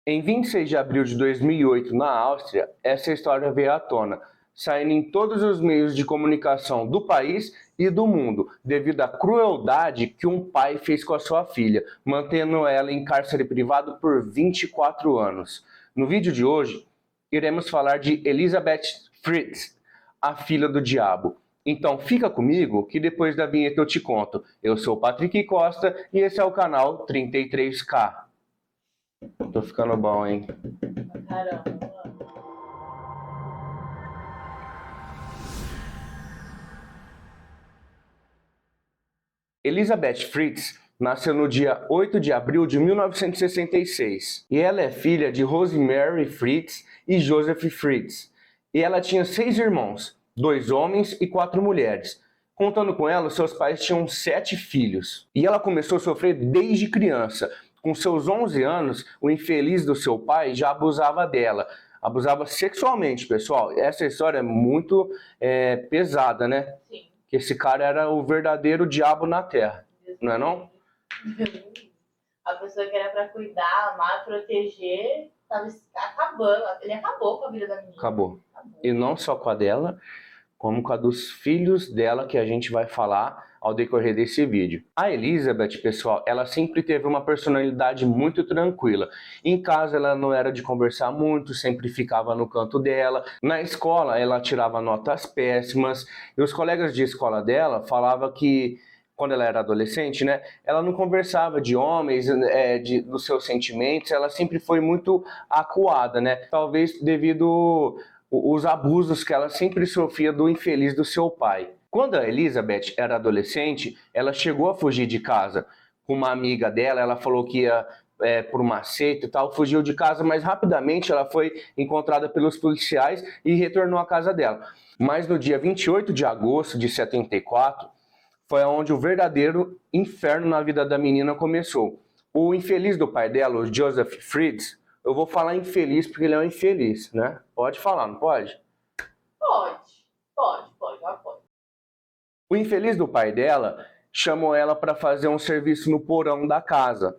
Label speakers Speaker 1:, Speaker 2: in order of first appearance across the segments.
Speaker 1: Em 26 de abril de 2008, na Áustria, essa história veio à tona, saindo em todos os meios de comunicação do país e do mundo, devido à crueldade que um pai fez com a sua filha, mantendo ela em cárcere privado por 24 anos. No vídeo de hoje, iremos falar de Elisabeth Fritz, a filha do diabo. Então fica comigo que depois da vinheta eu te conto. Eu sou o Patrick Costa e esse é o canal 33K. Tô ficando bom, hein?
Speaker 2: Caramba.
Speaker 1: Elisabeth Fritz nasceu no dia 8 de abril de 1966 e ela é filha de Rosemary Fritz e Joseph Fritz. E ela tinha 6 irmãos, 2 homens e 4 mulheres. Contando com ela, seus pais tinham 7 filhos. E ela começou a sofrer desde criança. Com seus 11 anos, o infeliz do seu pai já abusava dela. Abusava sexualmente, pessoal. Essa história é muito pesada, né?
Speaker 2: Sim.
Speaker 1: Que esse cara era o verdadeiro diabo na Terra, não é não?
Speaker 2: A pessoa que era pra cuidar, amar, proteger, tava acabando. Ele acabou com a vida da menina.
Speaker 1: Acabou. E não só com a dela, como com a dos filhos dela, que a gente vai falar ao decorrer desse vídeo. A Elizabeth, pessoal, ela sempre teve uma personalidade muito tranquila. Em casa ela não era de conversar muito, sempre ficava no canto dela. Na escola ela tirava notas péssimas e os colegas de escola dela falavam que quando ela era adolescente, né, ela não conversava de homens, dos seus sentimentos, ela sempre foi muito acuada, né, talvez devido os abusos que ela sempre sofria do infeliz do seu pai. Quando a Elizabeth era adolescente, ela chegou a fugir de casa com uma amiga dela, ela falou que ia por uma seita e tal, fugiu de casa, mas rapidamente ela foi encontrada pelos policiais e retornou à casa dela. Mas no dia 28 de agosto de 74, foi onde o verdadeiro inferno na vida da menina começou. O infeliz do pai dela, o Joseph Fritz, eu vou falar infeliz porque ele é um infeliz, né? Pode falar, não pode?
Speaker 2: Pode.
Speaker 1: O infeliz do pai dela chamou ela para fazer um serviço no porão da casa.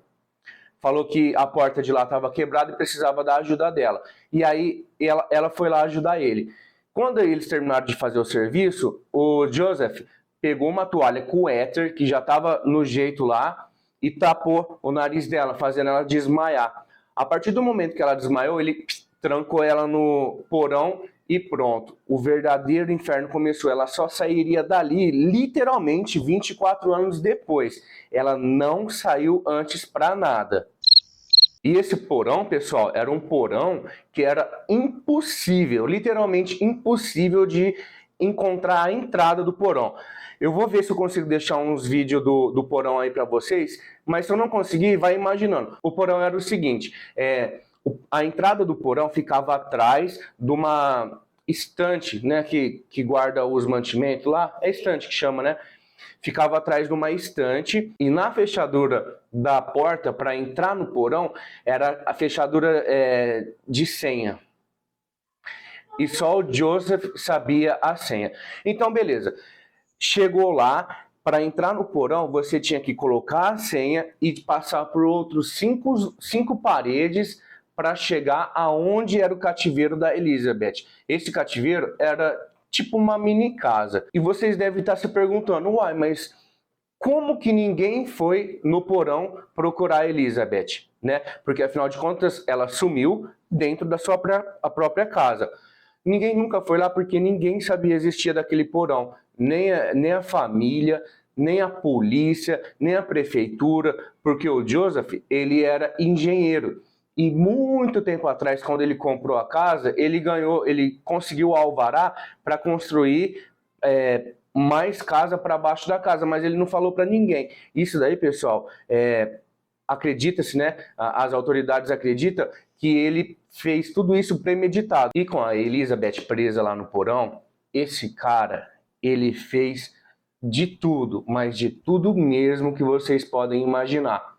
Speaker 1: Falou que a porta de lá estava quebrada e precisava da ajuda dela. E aí ela foi lá ajudar ele. Quando eles terminaram de fazer o serviço, o Joseph pegou uma toalha com éter, que já estava no jeito lá, e tapou o nariz dela, fazendo ela desmaiar. A partir do momento que ela desmaiou, ele trancou ela no porão e pronto. O verdadeiro inferno começou. Ela só sairia dali, literalmente, 24 anos depois. Ela não saiu antes para nada. E esse porão, pessoal, era um porão que era impossível, literalmente impossível de encontrar a entrada do porão. Eu vou ver se eu consigo deixar uns vídeos do porão aí para vocês, mas se eu não conseguir, vai imaginando. O porão era o seguinte, a entrada do porão ficava atrás de uma estante, né, que guarda os mantimentos lá, é estante que chama, né? Ficava atrás de uma estante e na fechadura da porta para entrar no porão era a fechadura de senha. E só o Joseph sabia a senha. Então, beleza. Chegou lá, para entrar no porão, você tinha que colocar a senha e passar por outros cinco paredes para chegar aonde era o cativeiro da Elizabeth. Esse cativeiro era tipo uma mini casa. E vocês devem estar se perguntando, uai, mas como que ninguém foi no porão procurar a Elizabeth, né? Porque afinal de contas ela sumiu dentro da sua própria casa. Ninguém nunca foi lá porque ninguém sabia existir daquele porão, nem a família, nem a polícia, nem a prefeitura, porque o Joseph, ele era engenheiro. E muito tempo atrás, quando ele comprou a casa, ele conseguiu o alvará para construir mais casa para baixo da casa, mas ele não falou para ninguém. Isso daí, pessoal, acredita-se, né? As autoridades acreditam que ele fez tudo isso premeditado. E com a Elizabeth presa lá no porão, esse cara, ele fez de tudo, mas de tudo mesmo que vocês podem imaginar.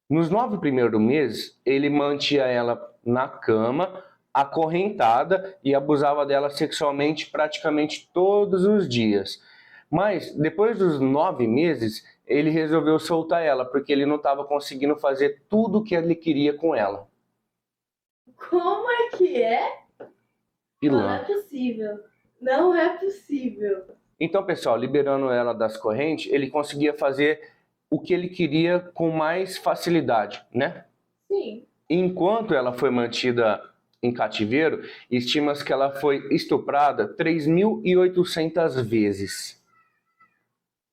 Speaker 1: Nos 9 primeiros meses, ele mantinha ela na cama, acorrentada e abusava dela sexualmente praticamente todos os dias. Mas depois dos 9 meses, ele resolveu soltar ela, porque ele não estava conseguindo fazer tudo o que ele queria com ela.
Speaker 2: Como é que é? Não é
Speaker 1: Pilantra.
Speaker 2: possível. Não é possível.
Speaker 1: Então, pessoal, liberando ela das correntes, ele conseguia fazer o que ele queria com mais facilidade, né?
Speaker 2: Sim.
Speaker 1: Enquanto ela foi mantida em cativeiro, estima-se que ela foi estuprada 3.800 vezes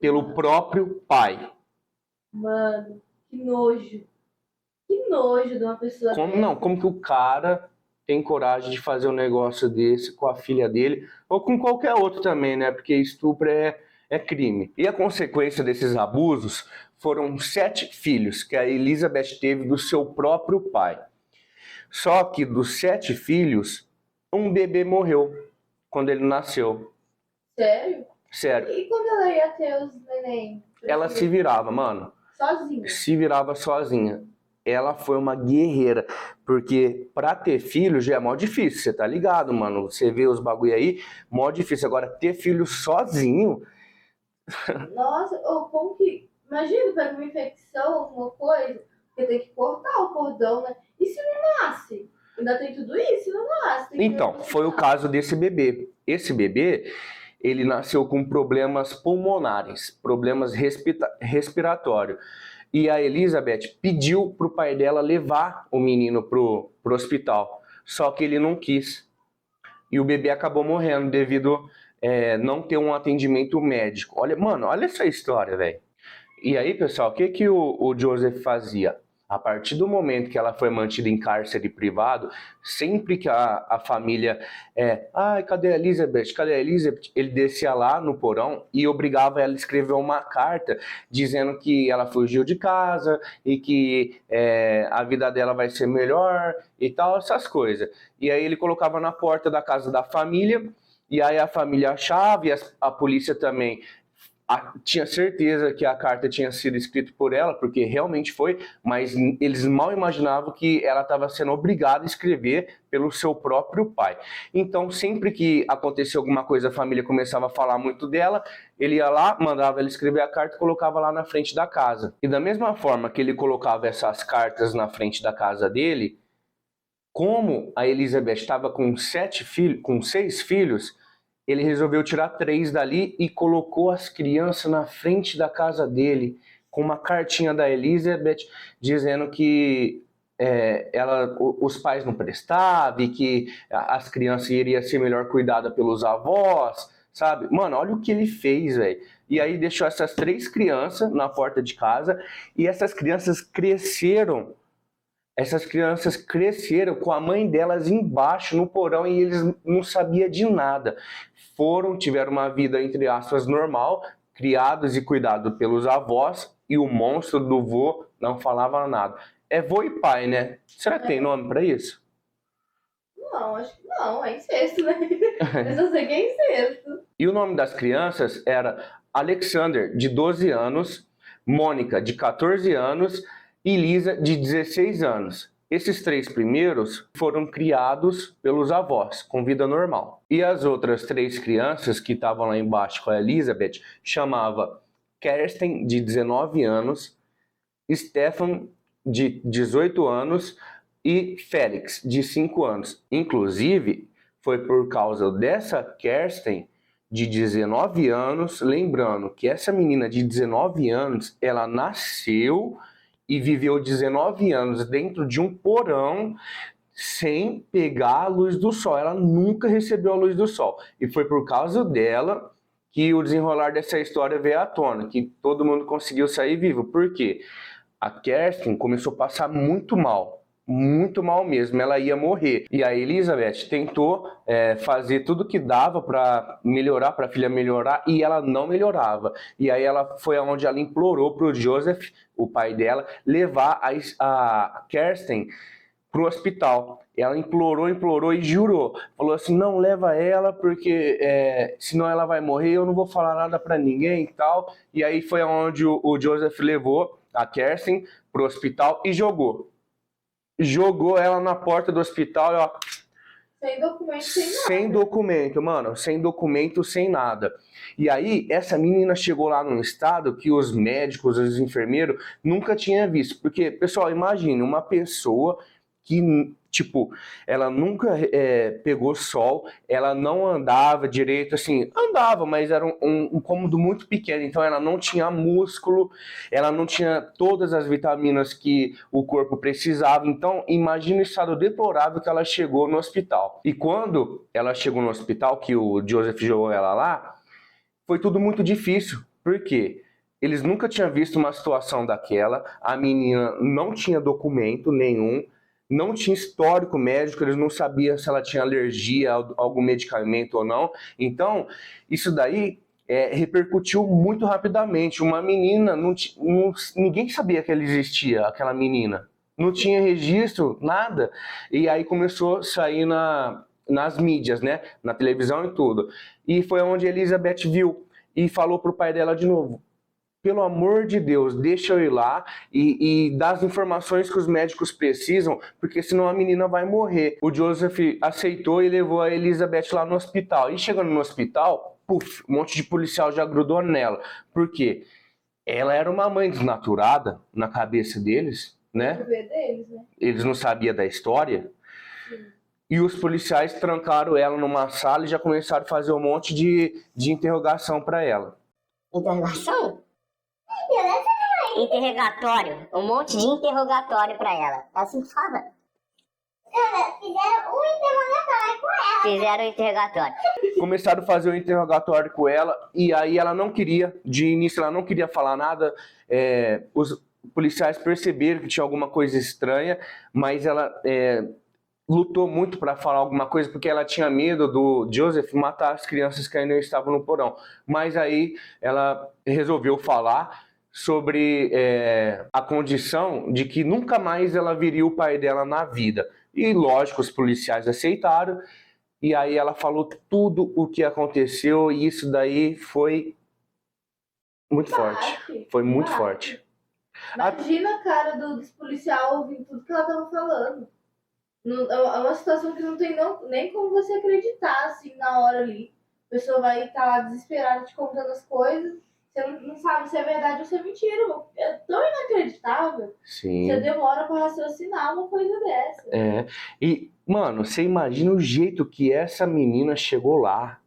Speaker 1: pelo próprio pai.
Speaker 2: Mano, que nojo. Que nojo de uma pessoa dessa.
Speaker 1: Como que o cara tem coragem de fazer um negócio desse com a filha dele, ou com qualquer outro também, né? Porque estupro é crime. E a consequência desses abusos foram 7 filhos que a Elizabeth teve do seu próprio pai. Só que dos 7 filhos, um bebê morreu quando ele nasceu.
Speaker 2: Sério?
Speaker 1: Sério.
Speaker 2: E quando ela ia ter os neném?
Speaker 1: Ela se virava, mano.
Speaker 2: Sozinha?
Speaker 1: Se virava sozinha. Ela foi uma guerreira, porque pra ter filho já é mó difícil, você tá ligado, mano? Você vê os bagulho aí, mó difícil. Agora, ter filho sozinho,
Speaker 2: Nossa, ou como que. Imagina, pega uma infecção, alguma coisa, porque tem que cortar o cordão, né? E se não nasce? Ainda tem tudo isso, não nasce. Tem que ir
Speaker 1: então,
Speaker 2: pro
Speaker 1: foi o
Speaker 2: hospital.
Speaker 1: caso desse bebê. Esse bebê, ele nasceu com problemas pulmonares, problemas respiratórios. E a Elizabeth pediu pro pai dela levar o menino pro hospital, só que ele não quis. E o bebê acabou morrendo devido não ter um atendimento médico. Olha, mano, olha essa história, velho. E aí, pessoal, o que que o Joseph fazia? A partir do momento que ela foi mantida em cárcere privado, sempre que a família ai, cadê a Elizabeth? Cadê a Elizabeth? Ele descia lá no porão e obrigava ela a escrever uma carta dizendo que ela fugiu de casa e que a vida dela vai ser melhor e tal, essas coisas. E aí ele colocava na porta da casa da família, e aí a família achava, e a polícia também tinha certeza que a carta tinha sido escrita por ela, porque realmente foi, mas eles mal imaginavam que ela estava sendo obrigada a escrever pelo seu próprio pai. Então, sempre que acontecia alguma coisa, a família começava a falar muito dela, ele ia lá, mandava ela escrever a carta e colocava lá na frente da casa. E da mesma forma que ele colocava essas cartas na frente da casa dele, como a Elizabeth estava com 6 filhos, ele resolveu tirar 3 dali e colocou as crianças na frente da casa dele, com uma cartinha da Elizabeth dizendo que os pais não prestavam e que as crianças iriam ser melhor cuidadas pelos avós, sabe? Mano, olha o que ele fez, velho. E aí deixou essas 3 crianças na porta de casa, e essas crianças cresceram. Essas crianças cresceram com a mãe delas embaixo no porão e eles não sabiam de nada. Tiveram uma vida, entre aspas, normal, criados e cuidados pelos avós, e o monstro do vô não falava nada. É vô e pai, né? Será que tem nome para isso?
Speaker 2: Não, acho que não, é incesto, né? Eu só sei que é incesto.
Speaker 1: E o nome das crianças era Alexander, de 12 anos, Mônica, de 14 anos e Lisa, de 16 anos. Esses 3 primeiros foram criados pelos avós, com vida normal. E as outras 3 crianças que estavam lá embaixo com a Elizabeth chamava Kirsten, de 19 anos, Stefan, de 18 anos e Félix, de 5 anos. Inclusive, foi por causa dessa Kirsten, de 19 anos, lembrando que essa menina de 19 anos, ela nasceu e viveu 19 anos dentro de um porão sem pegar a luz do sol. Ela nunca recebeu a luz do sol. E foi por causa dela que o desenrolar dessa história veio à tona, que todo mundo conseguiu sair vivo. Por quê? A Kerstin começou a passar muito mal mesmo, ela ia morrer. E a Elizabeth tentou fazer tudo que dava para melhorar, para a filha melhorar, e ela não melhorava. E aí ela foi aonde ela implorou para o Joseph, o pai dela, levar a Kerstin para o hospital. Ela implorou e jurou. Falou assim, não, leva ela, porque senão ela vai morrer, eu não vou falar nada para ninguém e tal. E aí foi aonde o Joseph levou a Kerstin para o hospital e jogou. Jogou ela na porta do hospital e ó,
Speaker 2: Sem documento, sem nada.
Speaker 1: sem documento, mano, sem documento, sem nada. E aí, essa menina chegou lá num estado que os médicos, os enfermeiros nunca tinham visto. Porque, pessoal, imagine uma pessoa que Tipo, ela nunca pegou sol, ela não andava direito, assim, andava, mas era um cômodo muito pequeno, então ela não tinha músculo, ela não tinha todas as vitaminas que o corpo precisava, então imagina o estado deplorável que ela chegou no hospital. E quando ela chegou no hospital, que o Joseph jogou ela lá, foi tudo muito difícil, por quê? Eles nunca tinham visto uma situação daquela, a menina não tinha documento nenhum, não tinha histórico médico, eles não sabiam se ela tinha alergia a algum medicamento ou não. Então, isso daí repercutiu muito rapidamente. Uma menina, ninguém sabia que ela existia, aquela menina. Não tinha registro, nada. E aí começou a sair nas mídias, né? Na televisão e tudo. E foi onde a Elizabeth viu e falou pro pai dela de novo: pelo amor de Deus, deixa eu ir lá e dar as informações que os médicos precisam, porque senão a menina vai morrer. O Joseph aceitou e levou a Elizabeth lá no hospital. E chegando no hospital, puf, um monte de policial já grudou nela. Por quê? Ela era uma mãe desnaturada na cabeça deles, né?
Speaker 2: Deles, né?
Speaker 1: Eles não sabiam da história.
Speaker 2: Sim.
Speaker 1: E os policiais trancaram ela numa sala e já começaram a fazer um monte de interrogação para ela.
Speaker 3: Interrogação? Interrogatório. Um monte de interrogatório pra ela. É assim que fala? Fizeram um interrogatório com ela. Fizeram um interrogatório.
Speaker 1: Começaram a fazer um interrogatório com ela e aí ela não queria, de início ela não queria falar nada. Os policiais perceberam que tinha alguma coisa estranha, mas ela lutou muito para falar alguma coisa porque ela tinha medo do Joseph matar as crianças que ainda estavam no porão. Mas aí ela resolveu falar sobre a condição de que nunca mais ela viria o pai dela na vida. E lógico, os policiais aceitaram, e aí ela falou tudo o que aconteceu, e isso daí foi muito forte. Foi muito forte.
Speaker 2: Imagina a cara dos policiais ouvindo tudo que ela estava falando. É uma situação que não tem nem como você acreditar, assim, na hora ali. A pessoa vai estar lá desesperada te contando as coisas, você não sabe se é verdade ou se é mentira. É tão inacreditável.
Speaker 1: Sim.
Speaker 2: Você demora pra raciocinar uma coisa dessa.
Speaker 1: E, mano, você imagina o jeito que essa menina chegou lá.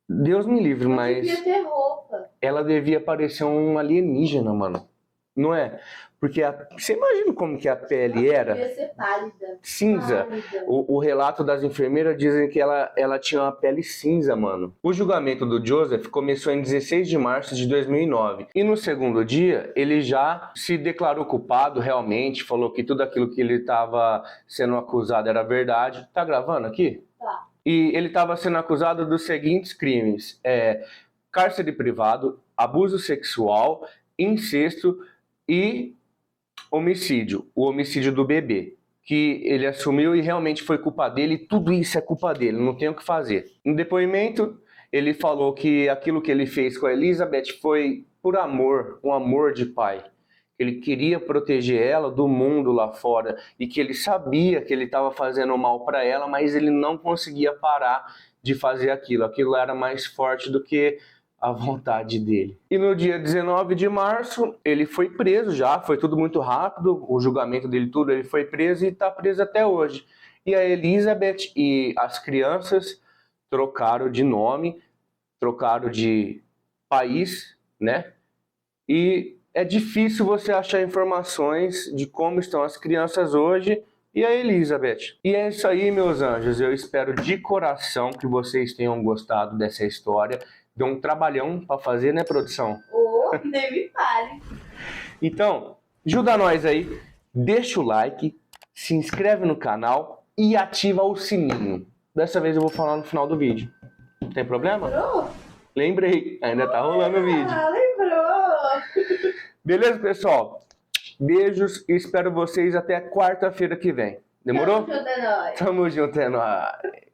Speaker 1: Deus me livre, mas
Speaker 2: devia ter roupa.
Speaker 1: Ela devia parecer um alienígena, mano. Não é? Porque você imagina como que a pele era?
Speaker 2: Devia ser pálida.
Speaker 1: Cinza.
Speaker 2: Pálida.
Speaker 1: O relato das enfermeiras dizem que ela tinha uma pele cinza, mano. O julgamento do Joseph começou em 16 de março de 2009. E no segundo dia, ele já se declarou culpado realmente, falou que tudo aquilo que ele estava sendo acusado era verdade. Tá gravando aqui?
Speaker 2: Tá.
Speaker 1: E ele estava sendo acusado dos seguintes crimes: cárcere privado, abuso sexual, incesto e homicídio. O homicídio do bebê, que ele assumiu e realmente foi culpa dele. Tudo isso é culpa dele, não tem o que fazer. No depoimento, ele falou que aquilo que ele fez com a Elizabeth foi por amor, um amor de pai. Ele queria proteger ela do mundo lá fora e que ele sabia que ele estava fazendo mal para ela, mas ele não conseguia parar de fazer aquilo. Aquilo era mais forte do que a vontade dele. E no dia 19 de março, ele foi preso já, foi tudo muito rápido, o julgamento dele tudo, ele foi preso e está preso até hoje. E a Elizabeth e as crianças trocaram de nome, trocaram de país, né? E é difícil você achar informações de como estão as crianças hoje e a Elizabeth. E é isso aí, meus anjos. Eu espero de coração que vocês tenham gostado dessa história. Deu um trabalhão para fazer, né, produção?
Speaker 2: Nem me fale.
Speaker 1: Então, ajuda nós aí. Deixa o like, se inscreve no canal e ativa o sininho. Dessa vez eu vou falar no final do vídeo. Tem problema?
Speaker 2: Lembrou?
Speaker 1: Lembrei, ainda tá rolando o vídeo.
Speaker 2: Lembrou!
Speaker 1: Beleza, pessoal? Beijos e espero vocês até quarta-feira que vem. Demorou?
Speaker 2: Tamo junto, é nóis.
Speaker 1: Tamo junto, é nóis.